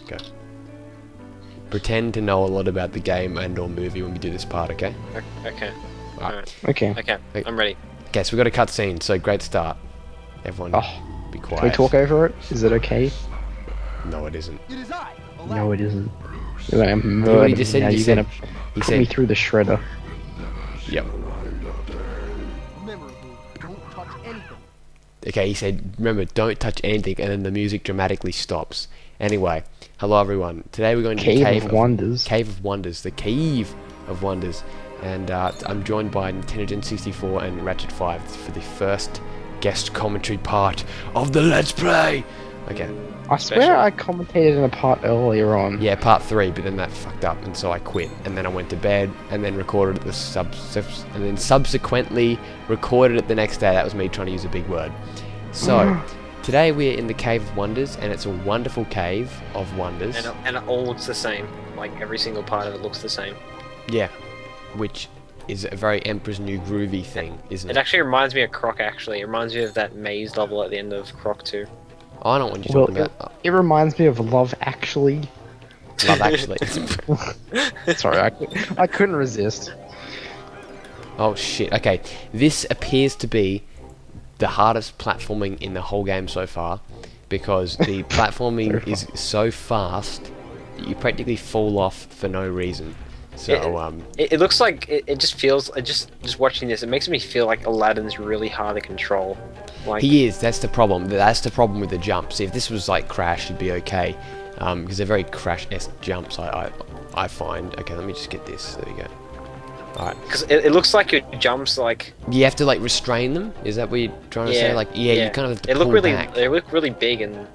Go. Pretend to know a lot about the game and or movie when we do this part, okay? Okay. Alright. Okay. Okay, I'm ready. Okay, so we got a cutscene, so great start. Everyone, be quiet. Can we talk over it? Is it okay? No, it isn't. No, it isn't. You're gonna What murder he just said, me. he You're said, gonna he put me said, through the shredder. yep. Okay, he said, remember, don't touch anything, and then the music dramatically stops. Anyway, hello everyone. Today we're going to the Cave of Wonders. Cave of Wonders, the Cave of Wonders. And I'm joined by Nintendo 64 and Ratchet 5 for the first guest commentary part of the Let's Play. Okay. I swear I commentated in a part earlier on. Yeah, part 3, but then that fucked up, and so I quit. And then I went to bed, and then recorded it and then subsequently recorded it the next day. That was me trying to use a big word. So, today we're in the Cave of Wonders, and it's a wonderful cave of wonders. And it all looks the same. Like, every single part of it looks the same. Yeah, which is a very Emperor's New Groovy thing, isn't it? It actually reminds me of Croc, actually. It reminds me of that maze level at the end of Croc 2. I don't know what you're talking about. It reminds me of Love Actually. Love Actually. Sorry, I couldn't resist. Oh shit, okay. This appears to be the hardest platforming in the whole game so far, because the platforming is so fast that you practically fall off for no reason. So it looks like it just feels just watching this. It makes me feel like Aladdin's really hard to control. Like he is. That's the problem. That's the problem with the jumps. If this was like Crash, it'd be okay, because they're very Crash-esque jumps. I find. Okay, let me just get this. There we go. All right. Because it looks like your jumps like you have to like restrain them. Is that what you're trying to say? Like you kind of have to pull back. They look really big and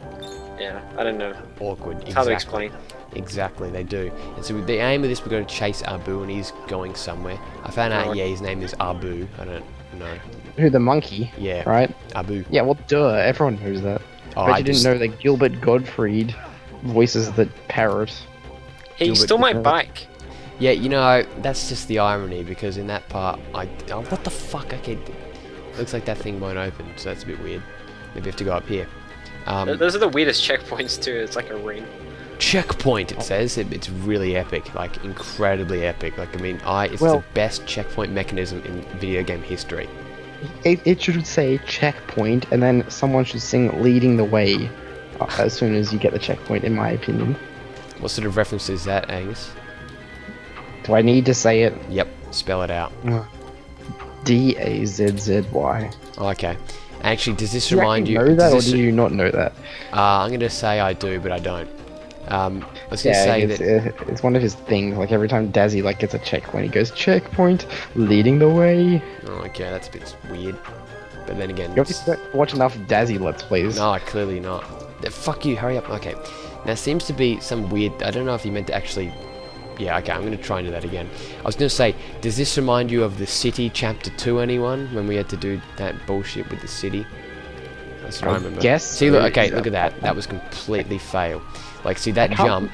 yeah, I don't know. Awkward. It's hard to explain. Exactly, they do. And so the aim of this, we're going to chase Abu, and he's going somewhere. I found out, yeah, his name is Abu. I don't know. Who, the monkey? Yeah. Right? Abu. Yeah, well, duh. Everyone knows that. Oh, But you didn't know that Gilbert Gottfried voices the parrot. He stole my bike. Yeah, you know, that's just the irony, because in that part, oh, what the fuck? Okay, looks like that thing won't open, so that's a bit weird. Maybe I have to go up here. Those are the weirdest checkpoints too. It's like a ring. Checkpoint, it says. It's really epic, like incredibly epic. Like, I mean, it's the best checkpoint mechanism in video game history. It should say checkpoint, and then someone should sing "Leading the Way" as soon as you get the checkpoint, in my opinion. What sort of reference is that, Angus? Do I need to say it? Yep, spell it out. D-A-Z-Z-Y. Oh, okay. Actually, does this Do you remind you? know that, or do you not know that? I'm going to say I do, but I don't. I was going to say that it's one of his things. Like every time Dazzy gets a checkpoint, he goes checkpoint, leading the way. Oh, okay, that's a bit weird. But then again, you obviously don't watch enough Dazzy Let's Plays. No, clearly not. Fuck you! Hurry up. Okay, now seems to be some weird. I don't know if you meant to actually. Yeah, okay, I'm going to try and do that again. I was going to say, does this remind you of the City Chapter 2, anyone? When we had to do that bullshit with the city? That's what I remember. Guess. See, look, okay, look at that. That was completely fail. Like, see, that jump...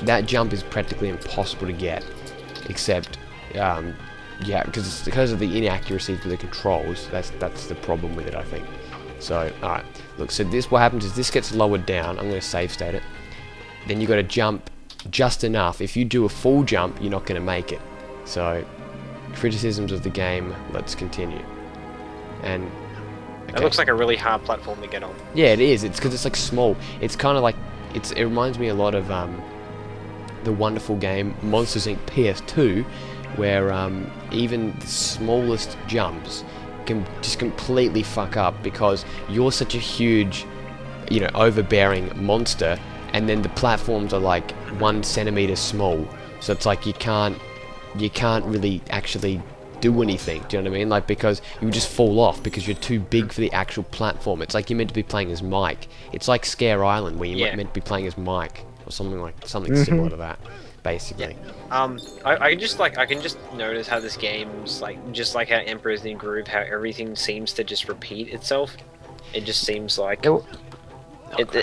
that jump is practically impossible to get. Except, yeah, because of the inaccuracies with the controls. That's the problem with it, I think. So, alright. Look, so what happens is this gets lowered down. I'm going to save state it. Then you got to jump just enough. If you do a full jump, you're not going to make it. So, criticisms of the game, let's continue. And it looks like a really hard platform to get on. Yeah, it is. It's because it's like small. It's kind of like it reminds me a lot of the wonderful game Monsters Inc. PS2, where even the smallest jumps can just completely fuck up because you're such a huge, overbearing monster. And then the platforms are like 1 centimeter small, so it's like you can't really actually do anything. Do you know what I mean? Like, because you just fall off because you're too big for the actual platform. It's like you're meant to be playing as Mike. It's like Scare Island where you're meant to be playing as Mike or something similar to that, basically. Yeah. I can just notice how this game's just like how Emperor's New Groove, how everything seems to just repeat itself. It just seems like.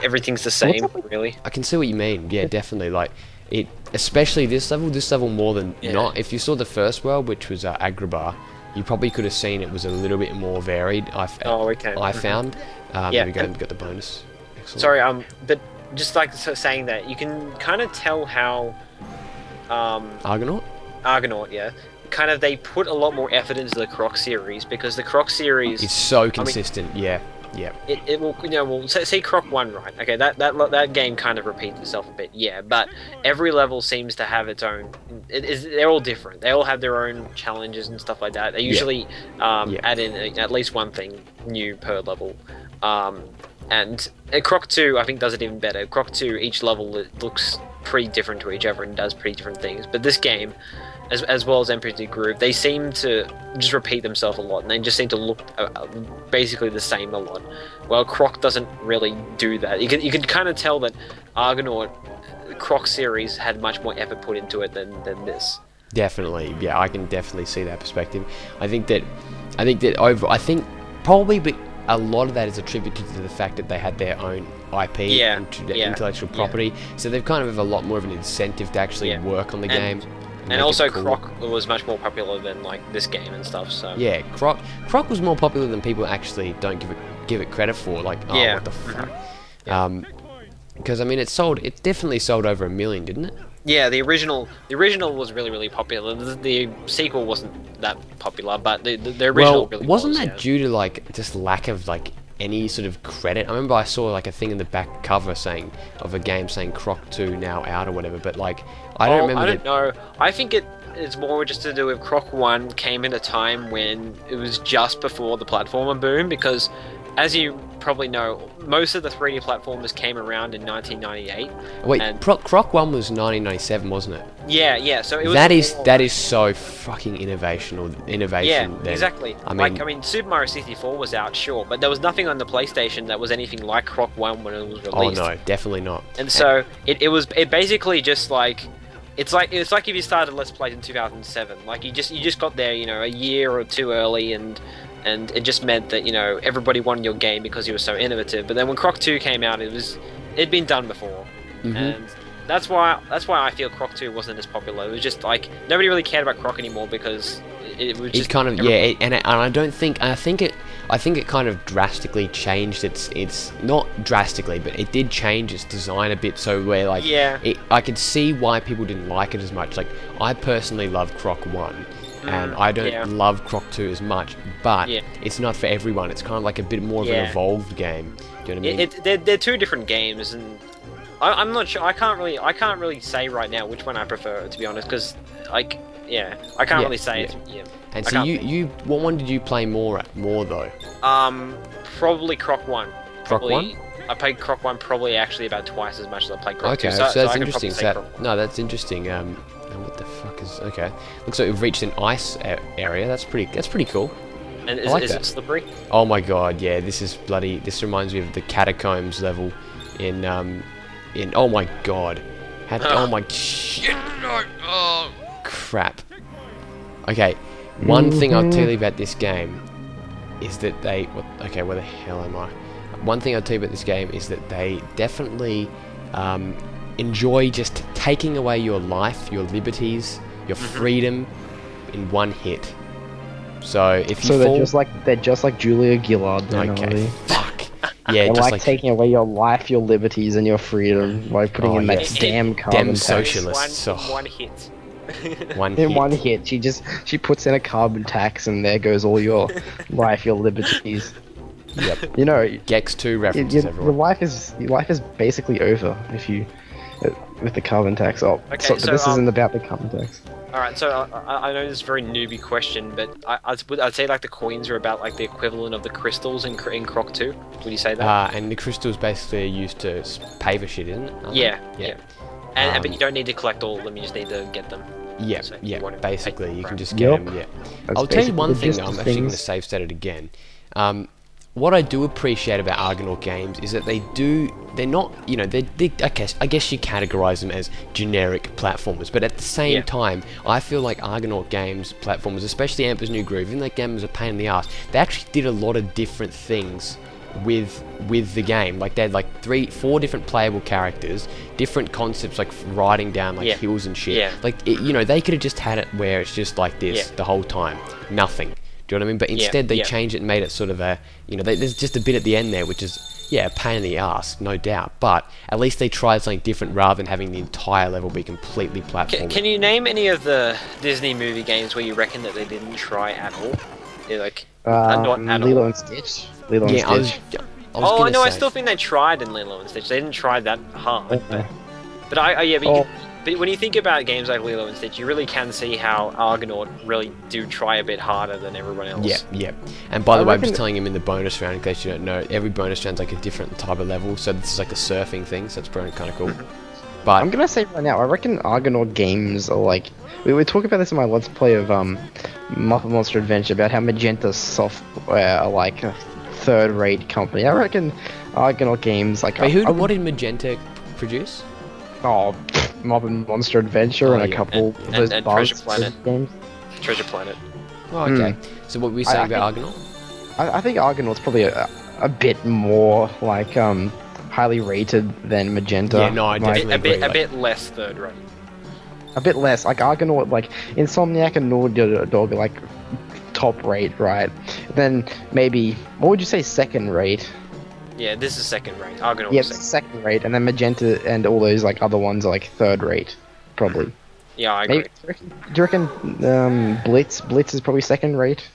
Everything's the same, really. I can see what you mean. Yeah, definitely. Like it, especially this level more than not. If you saw the first world, which was Agrabah, you probably could have seen it was a little bit more varied. I found. There we go. Got the bonus. Excellent. Sorry. But just like saying that, you can kind of tell how Argonaut? Argonaut, yeah, kind of they put a lot more effort into the Croc series, because the Croc series It's so consistent. Yeah. it will, well, say Croc 1, right? Okay, that game kind of repeats itself a bit, yeah, but every level seems to have its own. They're all different. They all have their own challenges and stuff like that. They usually add in at least one thing new per level. And Croc 2, I think, does it even better. Croc 2, each level looks pretty different to each other and does pretty different things. But this game, as well as Emperor's New Groove, they seem to just repeat themselves a lot, and they just seem to look basically the same a lot. Well, Croc doesn't really do that. You can kind of tell that Argonaut Croc series had much more effort put into it than this. Definitely, yeah, I can definitely see that perspective. I think probably, but a lot of that is attributed to the fact that they had their own IP and intellectual property, so they've kind of a lot more of an incentive to actually work on the game. And also, cool. Croc was much more popular than like this game and stuff. So yeah, Croc was more popular than people actually don't give it credit for. Like, what the fuck? Because I mean, it definitely sold over 1 million, didn't it? Yeah, the original was really, really popular. The sequel wasn't that popular, but the original really wasn't that due to like just lack of like any sort of credit? I remember I saw like a thing in the back cover of a game saying Croc 2 now out or whatever, but like I don't remember. I don't know. I think it's more just to do with Croc 1 came in a time when it was just before the platformer boom, because as you probably know, most of the 3D platformers came around in 1998. Wait, Croc 1 was 1997, wasn't it? Yeah. So it was that is so fucking innovation. Yeah, then. exactly. I mean, Super Mario 64 was out, sure, but there was nothing on the PlayStation that was anything like Croc 1 when it was released. Oh no, definitely not. And so it basically just like. It's like if you started Let's Play in 2007. Like you just got there, a year or two early, and it just meant that everybody wanted your game because you were so innovative. But then when Croc 2 came out, it'd been done before, and that's why I feel Croc 2 wasn't as popular. It was just like nobody really cared about Croc anymore because it was just kind of and I think it kind of drastically changed its not drastically, but it did change its design a bit. So where like I could see why people didn't like it as much. Like I personally love Croc 1. And I don't love Croc 2 as much, but it's not for everyone. It's kind of like a bit more of an evolved game. Do you know what I mean? They're two different games, and I'm not sure. I can't really say right now which one I prefer, to be honest, because I can't really say it. Yeah. And so what one did you play more though? Probably Croc 1. Croc 1? I played Croc 1 probably actually about twice as much as I played Croc 2. Okay, so that's interesting. That's interesting. What the fuck is... Okay. Looks like we've reached an ice area. That's pretty cool. And is it slippery? Oh my god, yeah. This reminds me of the catacombs level in oh my god. Oh my shit. Oh crap. Okay. One thing I'll tell you about this game is that okay, where the hell am I? One thing I'll tell you about this game is that they definitely enjoy just taking away your life, your liberties, your freedom in one hit. So if you they're just like Julia Gillard. Okay, fuck. Yeah, they're just like taking away your life, your liberties, and your freedom by putting in that damn carbon tax. Socialists. One hit. One hit, she puts in a carbon tax, and there goes all your life, your liberties. Yep. Gex 2 references, everyone. Your life is basically over if you with the carbon tax. But this isn't about the carbon tax. Alright, so I know this is a very newbie question, but I'd say like the coins are about like the equivalent of the crystals in Croc 2. Would you say that? And the crystals basically are used to pay for shit, isn't it? Yeah. And but you don't need to collect all of them, you just need to get them. Yeah, so basically you can just get them, I'll tell you one thing, I'm actually going to save state it again. What I do appreciate about Argonaut Games is that they're not, I guess you categorize them as generic platformers, but at the same time, I feel like Argonaut Games platformers, especially Emperor's New Groove, even though that game was a pain in the ass, they actually did a lot of different things with the game. Like they had like 3-4 different playable characters, different concepts like riding down like hills and shit. Like they could have just had it where it's just like this the whole time, nothing. Do you know what I mean? But instead they changed it and made it sort of a, there's just a bit at the end there which is Yeah, a pain in the ass, no doubt. But at least they tried something different rather than having the entire level be completely platformed. Can you name any of the Disney movie games where you reckon that they didn't try at all? They're like, not at Lilo all. and Stitch. Lilo and Yeah, Stitch. Oh, I no, I still think they tried in Lilo and Stitch. They didn't try that hard. But when you think about games like Lilo and Stitch, you really can see how Argonaut really do try a bit harder than everyone else. Yeah. And by the way, I'm just telling him in the bonus round, in case you don't know, every bonus round's like a different type of level. So this is like a surfing thing, so it's probably kind of cool. But I'm gonna say right now, I reckon Argonaut Games are like. We were talking about this in my Let's Play of Muppet Monster Adventure about how Magenta Software are like a third-rate company. I reckon Argonaut Games like. wait, what did Magenta produce? Oh, Muppet Monster Adventure and a yeah. couple of those and Buzz Treasure Planet. games. Treasure Planet. Oh, okay. So what were we saying about Argonaut? I think Argonaut's probably a bit more like highly rated than Magenta. Yeah, no, I definitely agree. A bit less third rate. A bit less. Like Argonaut, like Insomniac and Naughty Dog are like top rate, right? Then maybe what would you say second rate? Yeah, this is second rate. Argonaut Yeah, is second rate, and then Magenta and all those like other ones are like third rate, probably. Yeah, I agree. Maybe, do you reckon Blitz is probably second rate?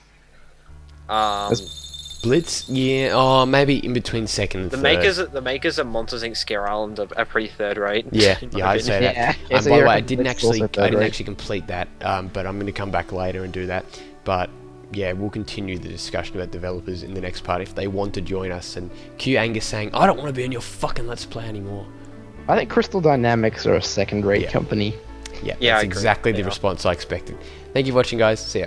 Blitz? Yeah, oh, maybe in between second and The third. makers of Monsters Inc. Scare Island are pretty third rate. Yeah, in my I'd say opinion. that. Yeah, so By you the way, I reckon didn't Blitz is also third rate? actually complete that, but I'm going to come back later and do that. But yeah, we'll continue the discussion about developers in the next part if they want to join us. And cue Angus saying, "I don't want to be in your fucking Let's Play anymore." I think Crystal Dynamics are a second rate company. Yeah, Yeah, I that's agree. exactly the Yeah. response I expected. Thank you for watching, guys. See ya.